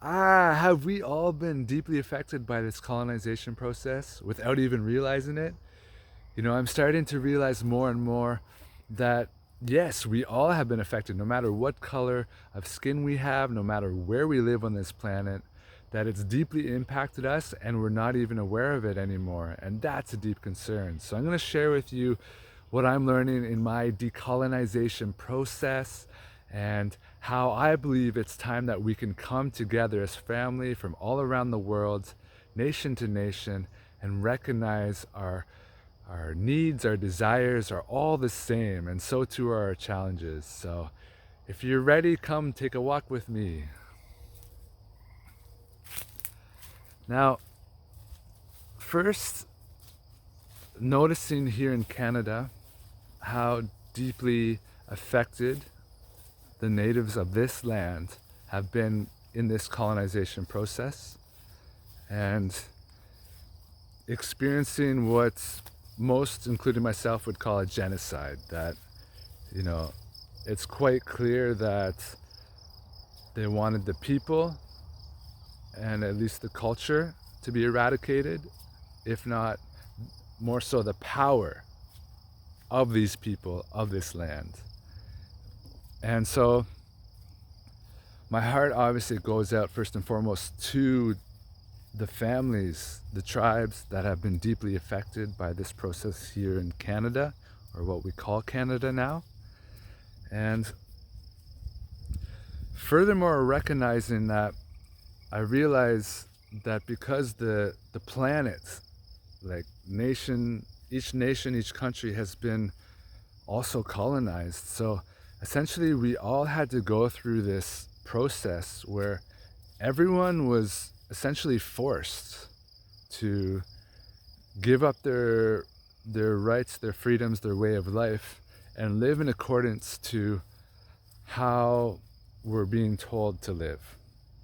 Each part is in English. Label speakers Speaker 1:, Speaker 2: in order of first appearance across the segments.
Speaker 1: Have we all been deeply affected by this colonization process without even realizing it? I'm starting to realize more and more that yes, we all have been affected, no matter what color of skin we have, no matter where we live on this planet, that it's deeply impacted us and we're not even aware of it anymore. And that's a deep concern. So I'm going to share with you what I'm learning in my decolonization process and how I believe it's time that we can come together as family from all around the world, nation to nation, and recognize our needs, our desires are all the same, and so too are our challenges. So if you're ready, come take a walk with me. Now, first, noticing here in Canada how deeply affected the natives of this land have been in this colonization process and experiencing what most, including myself, would call a genocide. That, you know, it's quite clear that they wanted the people and at least the culture to be eradicated, if not more so the power of these people, of this land. And so my heart obviously goes out first and foremost to the families, the tribes that have been deeply affected by this process here in Canada, or what we call Canada now. And furthermore, recognizing that, I realize that because the planet, like nation, each country has been also colonized. So essentially we all had to go through this process where everyone was essentially forced to give up their rights, their freedoms, their way of life, and live in accordance to how we're being told to live,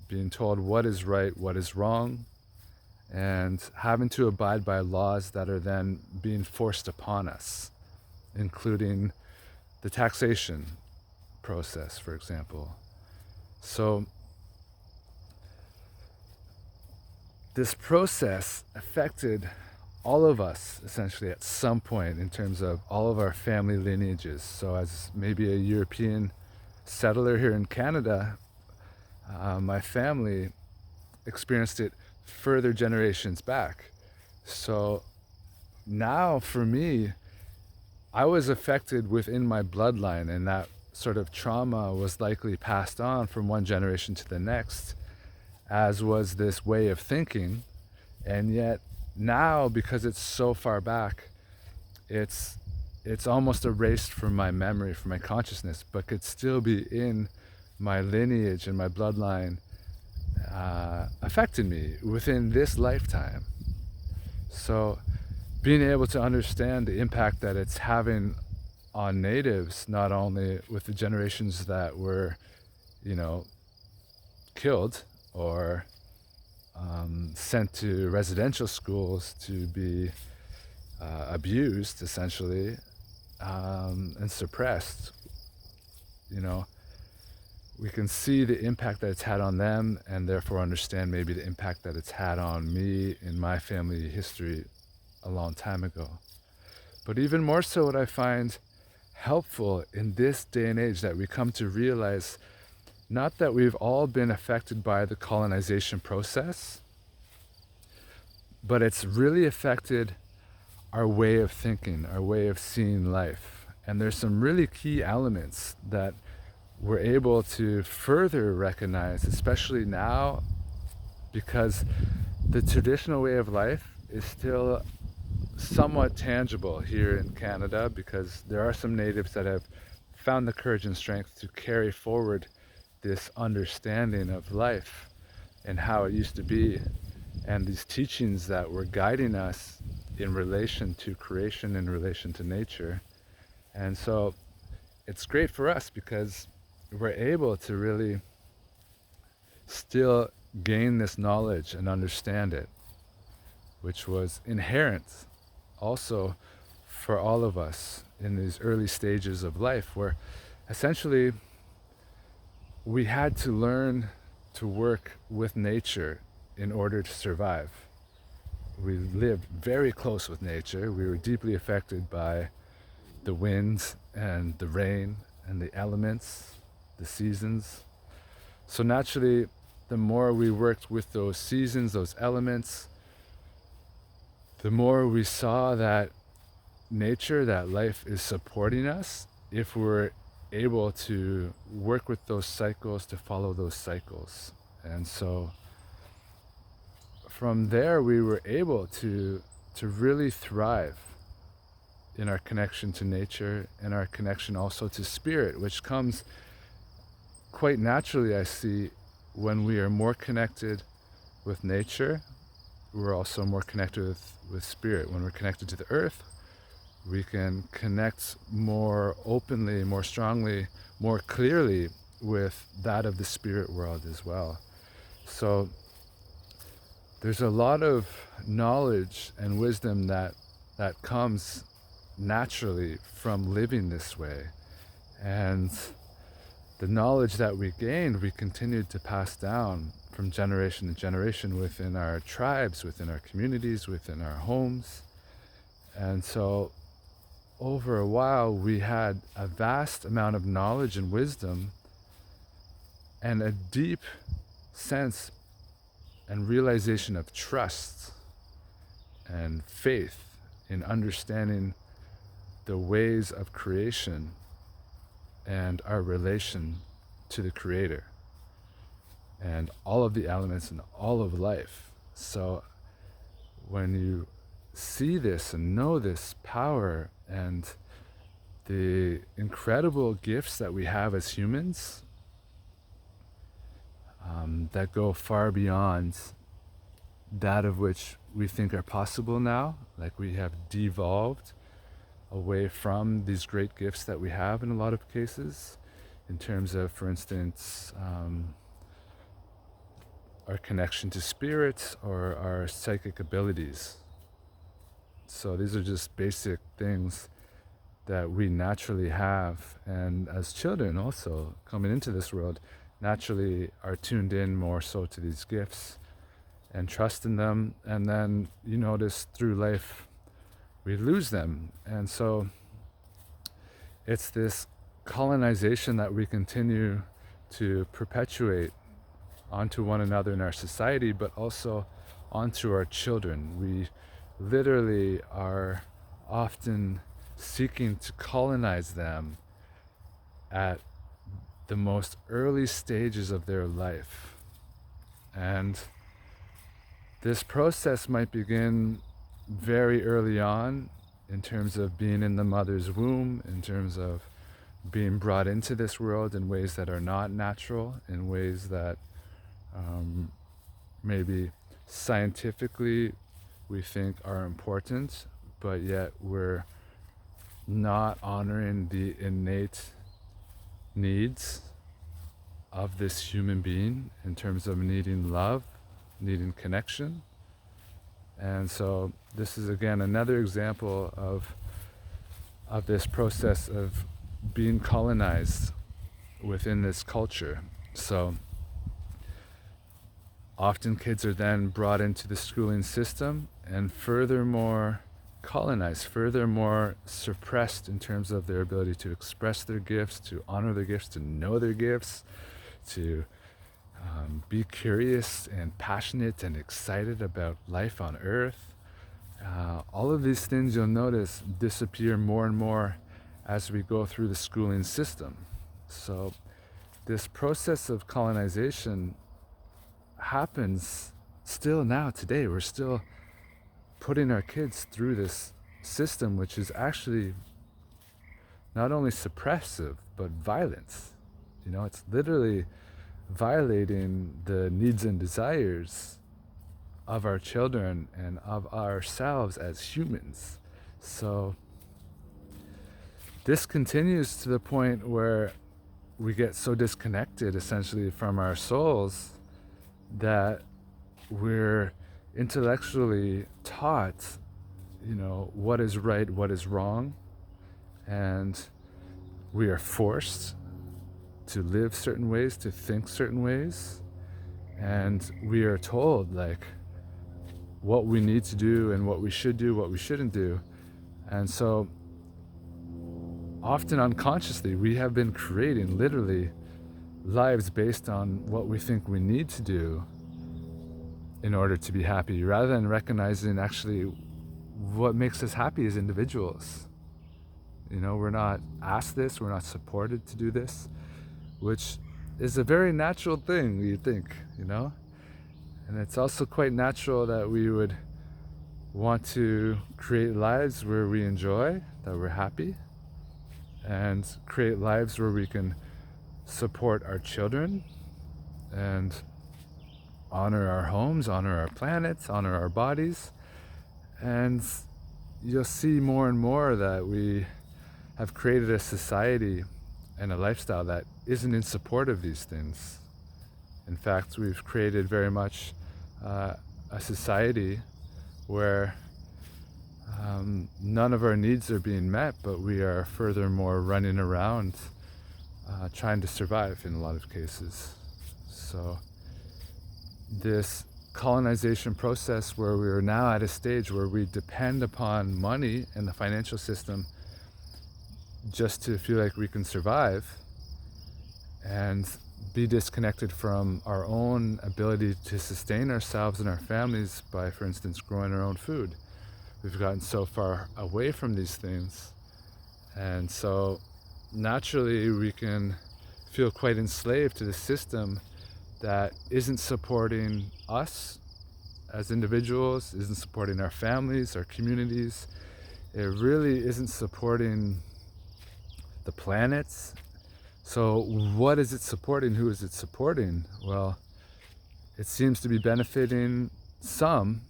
Speaker 1: being told what is right, what is wrong, and having to abide by laws that are then being forced upon us, including the taxation process, for example. So this process affected all of us essentially at some point in terms of all of our family lineages. So as maybe a European settler here in Canada, my family experienced it further generations back. So now for me, I was affected within my bloodline, and that sort of trauma was likely passed on from one generation to the next, as was this way of thinking. And yet now, because it's so far back, it's almost erased from my memory, from my consciousness, but could still be in my lineage and my bloodline, affected me within this lifetime. So being able to understand the impact that it's having on natives, not only with the generations that were, killed or sent to residential schools to be abused, essentially, and suppressed, you know, we can see the impact that it's had on them, and therefore understand maybe the impact that it's had on me in my family history a long time ago. But even more so, what I find helpful in this day and age, that we come to realize not that we've all been affected by the colonization process, but it's really affected our way of thinking, our way of seeing life. And there's some really key elements that we're able to further recognize, especially now, because the traditional way of life is still somewhat tangible here in Canada, because there are some natives that have found the courage and strength to carry forward this understanding of life and how it used to be, and these teachings that were guiding us in relation to creation, in relation to nature. And so it's great for us because we're able to really still gain this knowledge and understand it, which was inherent also for all of us in these early stages of life, where essentially we had to learn to work with nature in order to survive. We lived very close with nature. We were deeply affected by the wind and the rain and the elements, the seasons. So naturally, the more we worked with those seasons, those elements, the more we saw that nature, that life is supporting us if we're able to work with those cycles, to follow those cycles. And so from there, we were able to really thrive in our connection to nature and our connection also to spirit, which comes quite naturally, I see, when we are more connected with nature. We're also more connected with spirit. When we're connected to the earth, we can connect more openly, more strongly, more clearly with that of the spirit world as well. So there's a lot of knowledge and wisdom that comes naturally from living this way. And the knowledge that we gained, we continued to pass down from generation to generation within our tribes, within our communities, within our homes. And so over a while, we had a vast amount of knowledge and wisdom and a deep sense and realization of trust and faith in understanding the ways of creation and our relation to the Creator and all of the elements and all of life. So when you see this and know this power and the incredible gifts that we have as humans, that go far beyond that of which we think are possible now, like we have devolved away from these great gifts that we have in a lot of cases, in terms of, for instance, our connection to spirits or our psychic abilities. So these are just basic things that we naturally have, and as children also coming into this world naturally are tuned in more so to these gifts and trust in them. And then you notice through life we lose them, and so it's this colonization that we continue to perpetuate onto one another in our society, but also onto our children. We literally are often seeking to colonize them at the most early stages of their life. And this process might begin very early on in terms of being in the mother's womb, in terms of being brought into this world in ways that are not natural, in ways that maybe scientifically we think are important, but yet we're not honoring the innate needs of this human being in terms of needing love, needing connection. And so this is again another example of this process of being colonized within this culture. So often kids are then brought into the schooling system and furthermore colonized, furthermore suppressed in terms of their ability to express their gifts, to honor their gifts, to know their gifts, to be curious and passionate and excited about life on earth. All of these things, you'll notice, disappear more and more as we go through the schooling system. So this process of colonization happens still now today. We're still putting our kids through this system, which is actually not only suppressive but violent. You know, it's literally violating the needs and desires of our children and of ourselves as humans. So this continues to the point where we get so disconnected essentially from our souls that we're intellectually taught, you know, what is right, what is wrong, and we are forced to live certain ways, to think certain ways, and we are told like what we need to do and what we should do, what we shouldn't do. And so often unconsciously, we have been creating literally lives based on what we think we need to do in order to be happy, rather than recognizing actually what makes us happy as individuals. We're not asked this, we're not supported to do this, which is a very natural thing, you think. And it's also quite natural that we would want to create lives where we enjoy, that we're happy, and create lives where we can support our children and honor our homes, honor our planets, honor our bodies. And you'll see more and more that we have created a society and a lifestyle that isn't in support of these things. In fact, we've created very much a society where none of our needs are being met, but we are furthermore running around trying to survive in a lot of cases. So this colonization process, where we are now at a stage where we depend upon money and the financial system just to feel like we can survive, and be disconnected from our own ability to sustain ourselves and our families by, for instance, growing our own food. We've gotten so far away from these things, and so naturally we can feel quite enslaved to the system that isn't supporting us as individuals, isn't supporting our families, our communities. It really isn't supporting the planets. So what is it supporting? Who is it supporting? Well, it seems to be benefiting someone,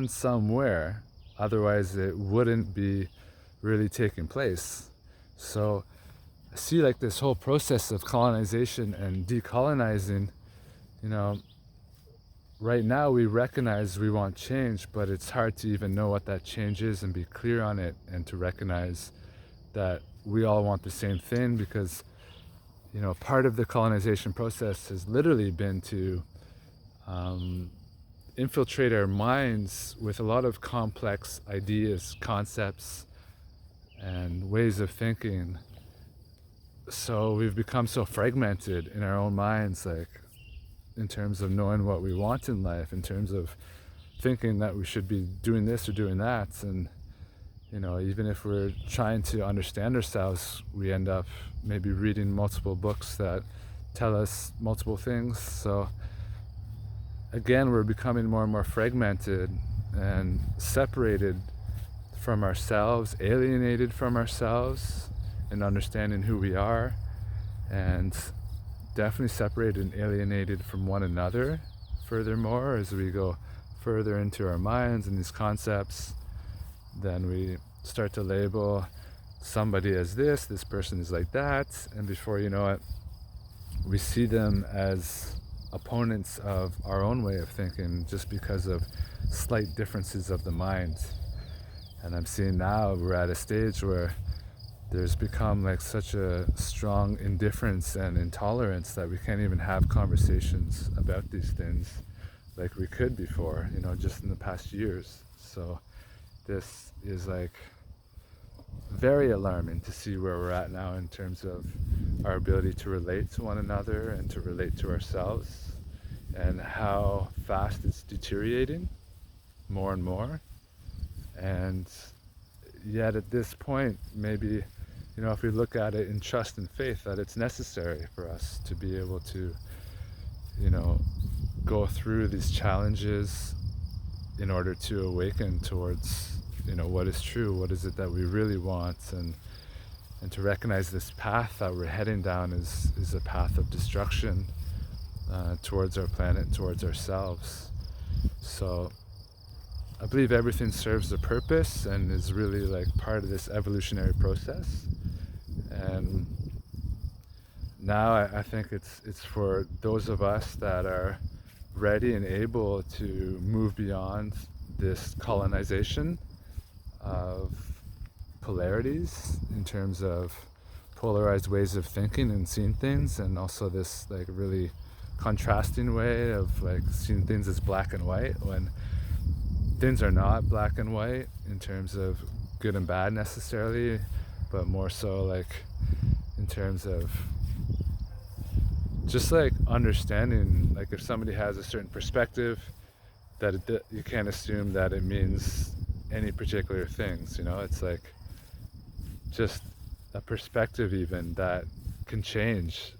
Speaker 1: somewhere. Otherwise, it wouldn't be really taking place. So I see like this whole process of colonization and decolonizing, right now we recognize we want change, but it's hard to even know what that change is and be clear on it, and to recognize that we all want the same thing, because part of the colonization process has literally been to infiltrate our minds with a lot of complex ideas, concepts, and ways of thinking. So we've become so fragmented in our own minds, like in terms of knowing what we want in life, in terms of thinking that we should be doing this or doing that. And even if we're trying to understand ourselves, we end up maybe reading multiple books that tell us multiple things. So again, we're becoming more and more fragmented and separated from ourselves, alienated from ourselves in understanding who we are, and definitely separated and alienated from one another. Furthermore, as we go further into our minds and these concepts, then we start to label somebody as this person is like that, and before you know it, we see them as opponents of our own way of thinking, just because of slight differences of the mind. And I'm seeing now we're at a stage where there's become like such a strong indifference and intolerance that we can't even have conversations about these things like we could before, just in the past years. So this is like very alarming to see where we're at now in terms of our ability to relate to one another and to relate to ourselves, and how fast it's deteriorating more and more. And yet at this point, maybe, if we look at it in trust and faith, that it's necessary for us to be able to, go through these challenges in order to awaken towards, what is true, what is it that we really want, and to recognize this path that we're heading down is a path of destruction towards our planet, towards ourselves. So I believe everything serves a purpose and is really like part of this evolutionary process. And now I think it's for those of us that are ready and able to move beyond this colonization of polarities in terms of polarized ways of thinking and seeing things, and also this like really contrasting way of like seeing things as black and white when things are not black and white in terms of good and bad necessarily, but more so like in terms of just like understanding, like if somebody has a certain perspective, that you can't assume that it means any particular things, you know. It's like just a perspective even that can change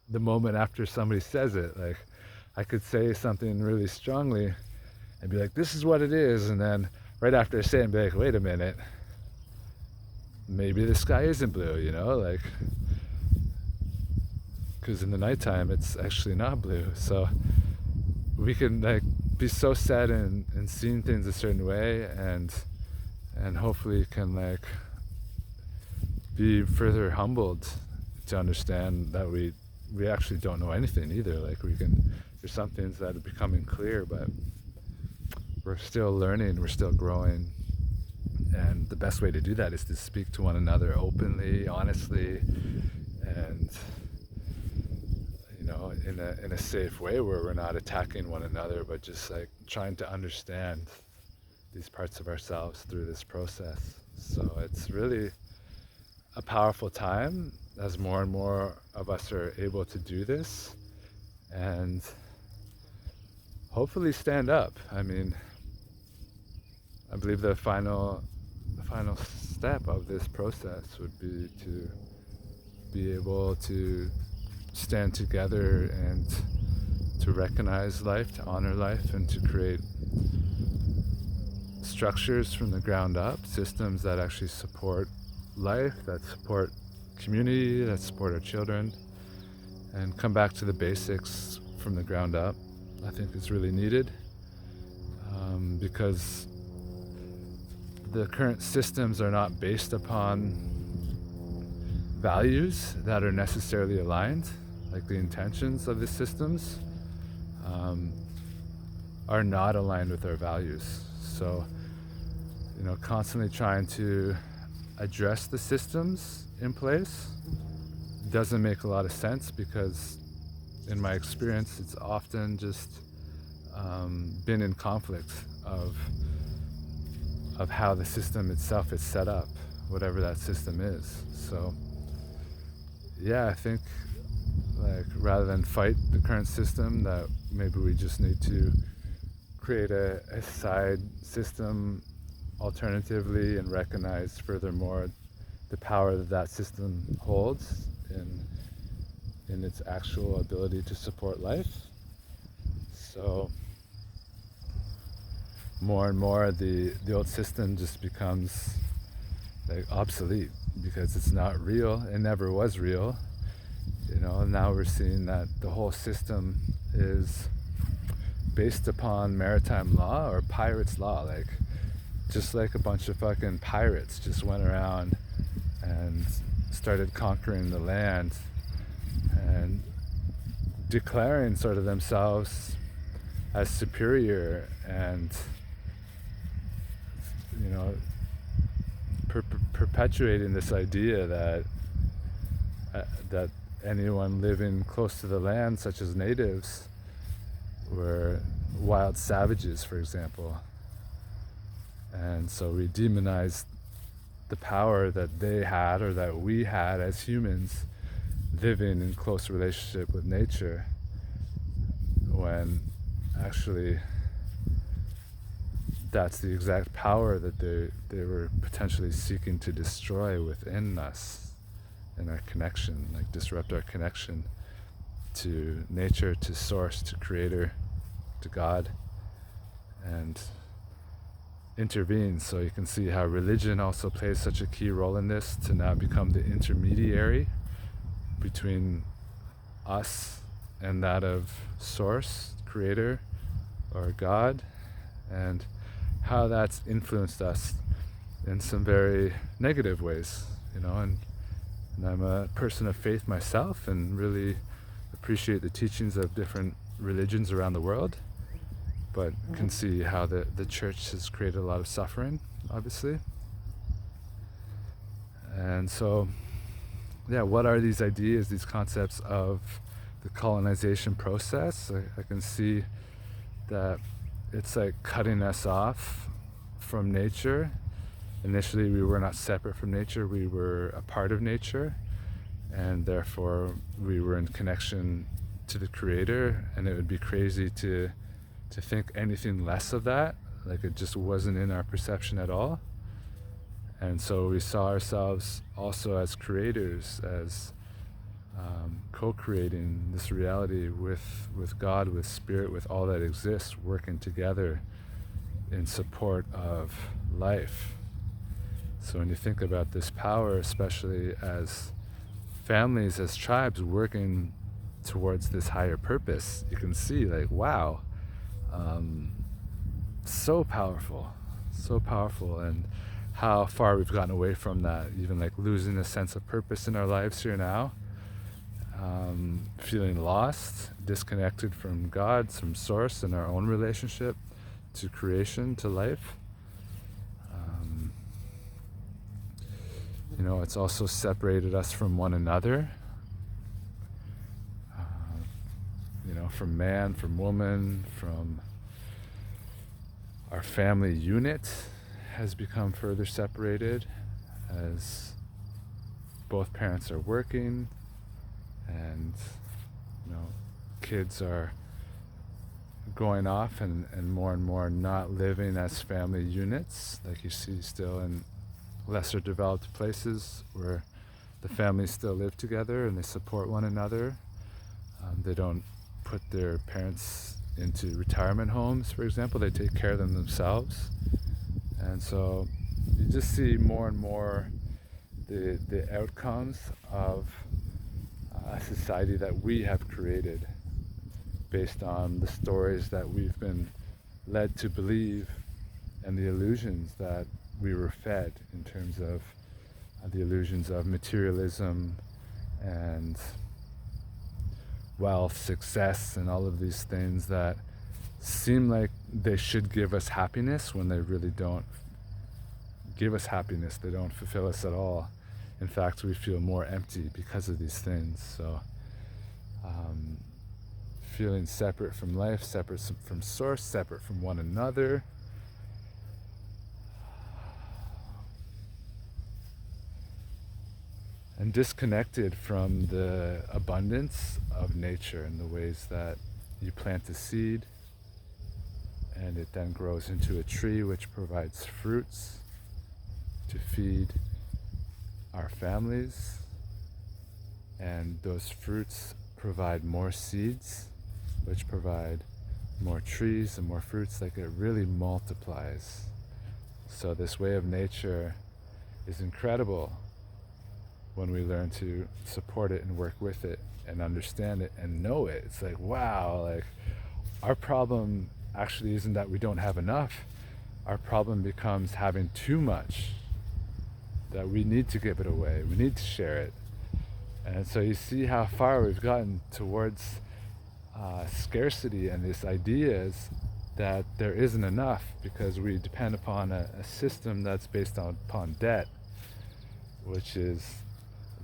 Speaker 1: the moment after somebody says it. Like I could say something really strongly and be like, this is what it is, and then right after I say it, and be like, wait a minute, maybe the sky isn't blue, you know, like, because in the nighttime it's actually not blue. So we can like be so set in seeing things a certain way, and hopefully can like be further humbled to understand that we actually don't know anything either. Like there's some things that are becoming clear, but we're still learning, we're still growing. And the best way to do that is to speak to one another openly, honestly, and you know, in a safe way where we're not attacking one another, but just like trying to understand these parts of ourselves through this process. So it's really a powerful time as more and more of us are able to do this and hopefully stand up. I mean, I believe the final step of this process would be to be able to stand together and to recognize life, to honor life, and to create structures from the ground up, systems that actually support life, that support community, that support our children, and come back to the basics from the ground up. I think is really needed, because the current systems are not based upon values that are necessarily aligned. Like the intentions of the systems are not aligned with our values. So, you know, constantly trying to address the systems in place doesn't make a lot of sense, because in my experience it's often just been in conflict of how the system itself is set up, whatever that system is. So yeah, I think like rather than fight the current system, that maybe we just need to create a side system alternatively, and recognize furthermore the power that that system holds in its actual ability to support life. So more and more the old system just becomes like obsolete, because it's not real. It never was real, you know. And now we're seeing that the whole system is based upon maritime law or pirates' law. Like just like a bunch of fucking pirates just went around and started conquering the land and declaring sort of themselves as superior, and you know, perpetuating this idea that anyone living close to the land, such as natives, were wild savages, for example. And so we demonized the power that they had, or that we had as humans living in close relationship with nature, when actually that's the exact power that they were potentially seeking to destroy within us, in our connection, like disrupt our connection to nature, to source, to creator, to God, and intervene. So you can see how religion also plays such a key role in this, to now become the intermediary between us and that of source, creator, or God, and how that's influenced us in some very negative ways, you know. And I'm a person of faith myself, and really appreciate the teachings of different religions around the world, but can see how the church has created a lot of suffering, obviously. And so, yeah, what are these ideas, these concepts of the colonization process. I can see that it's like cutting us off from nature. Initially, we were not separate from nature, we were a part of nature, and therefore we were in connection to the Creator, and it would be crazy to think anything less of that. Like, it just wasn't in our perception at all. And so we saw ourselves also as creators, as co-creating this reality with God, with Spirit, with all that exists, working together in support of life. So when you think about this power, especially as families, as tribes working towards this higher purpose, you can see, like, wow, so powerful, and how far we've gotten away from that, even like losing a sense of purpose in our lives here now, feeling lost, disconnected from God, from Source, and our own relationship to creation, to life. It's also separated us from one another, from man, from woman, from our family unit has become further separated as both parents are working, and kids are going off and more not living as family units, like you see still in lesser developed places where the families still live together and they support one another. They don't put their parents into retirement homes, for example. They take care of them themselves. And so you just see more and more the outcomes of a society that we have created based on the stories that we've been led to believe and the illusions that we were fed, in terms of the illusions of materialism and wealth, success, and all of these things that seem like they should give us happiness when they really don't give us happiness. They don't fulfill us at all. In fact, we feel more empty because of these things. So feeling separate from life, separate from Source, separate from one another, and disconnected from the abundance of nature and the ways that you plant a seed and it then grows into a tree which provides fruits to feed our families, and those fruits provide more seeds which provide more trees and more fruits. Like, it really multiplies. So this way of nature is incredible when we learn to support it and work with it and understand it and know it. It's like, wow, like, our problem actually isn't that we don't have enough. Our problem becomes having too much, that we need to give it away, we need to share it. And so you see how far we've gotten towards scarcity and this ideas that there isn't enough, because we depend upon a system that's based upon debt, which is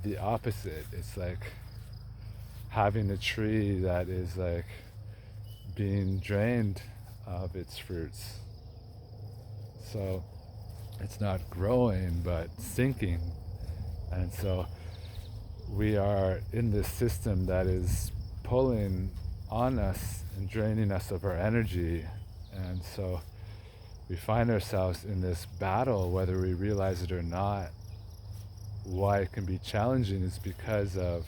Speaker 1: the opposite. It's like having a tree that is like being drained of its fruits. So it's not growing but sinking. And so we are in this system that is pulling on us and draining us of our energy. And so we find ourselves in this battle, whether we realize it or not. Why it can be challenging is because of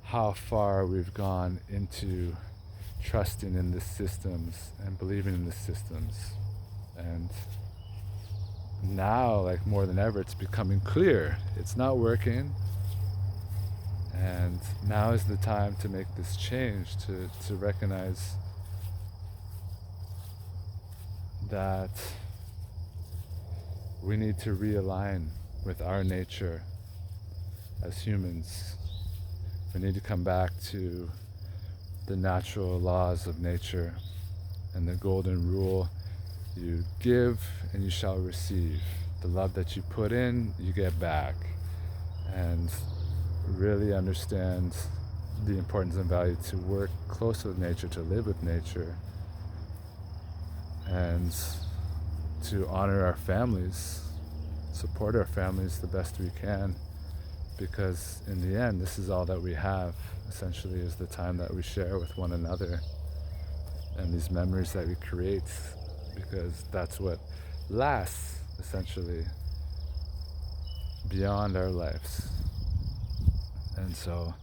Speaker 1: how far we've gone into trusting in the systems and believing in the systems. And now, like more than ever, it's becoming clear it's not working. And now is the time to make this change, to recognize that we need to realign with our nature as humans. We need to come back to the natural laws of nature and the golden rule: you give and you shall receive. The love that you put in, you get back. And really understand the importance and value to work close with nature, to live with nature, and to honor our families, support our families the best we can, because in the end, this is all that we have, essentially, is the time that we share with one another and these memories that we create, because that's what lasts, essentially, beyond our lives. And so,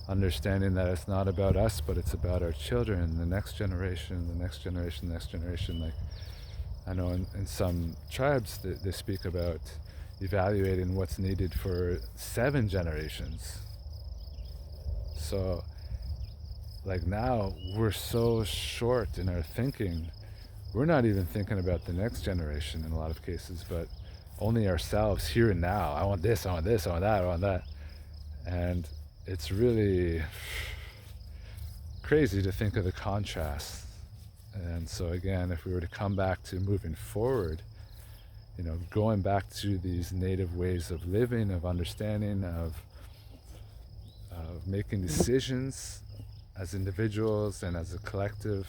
Speaker 1: understanding that it's not about us, but it's about our children, the next generation, the next generation, the next generation. Like, I know in some tribes they speak about evaluating what's needed for 7 generations. So, like, now we're so short in our thinking. We're not even thinking about the next generation in a lot of cases, but only ourselves here and now. I want this, I want this, I want that, I want that. And it's really crazy to think of the contrast. And so again, if we were to come back to moving forward, going back to these native ways of living, of understanding, of making decisions as individuals and as a collective,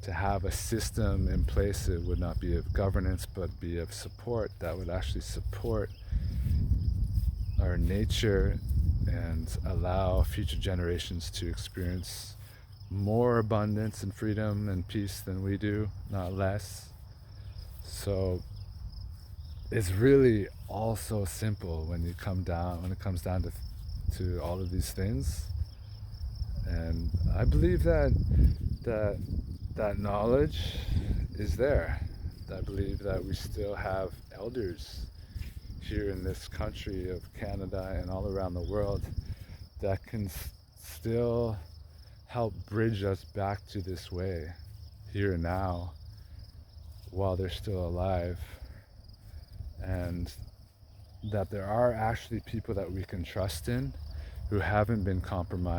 Speaker 1: to have a system in place that would not be of governance but be of support, that would actually support our nature and allow future generations to experience more abundance and freedom and peace than we do, not less. So it's really all so simple when it comes down to all of these things. And I believe that knowledge is there. I believe that we still have elders here in this country of Canada and all around the world that can still help bridge us back to this way, here and now, while they're still alive. And that there are actually people that we can trust in, who haven't been compromised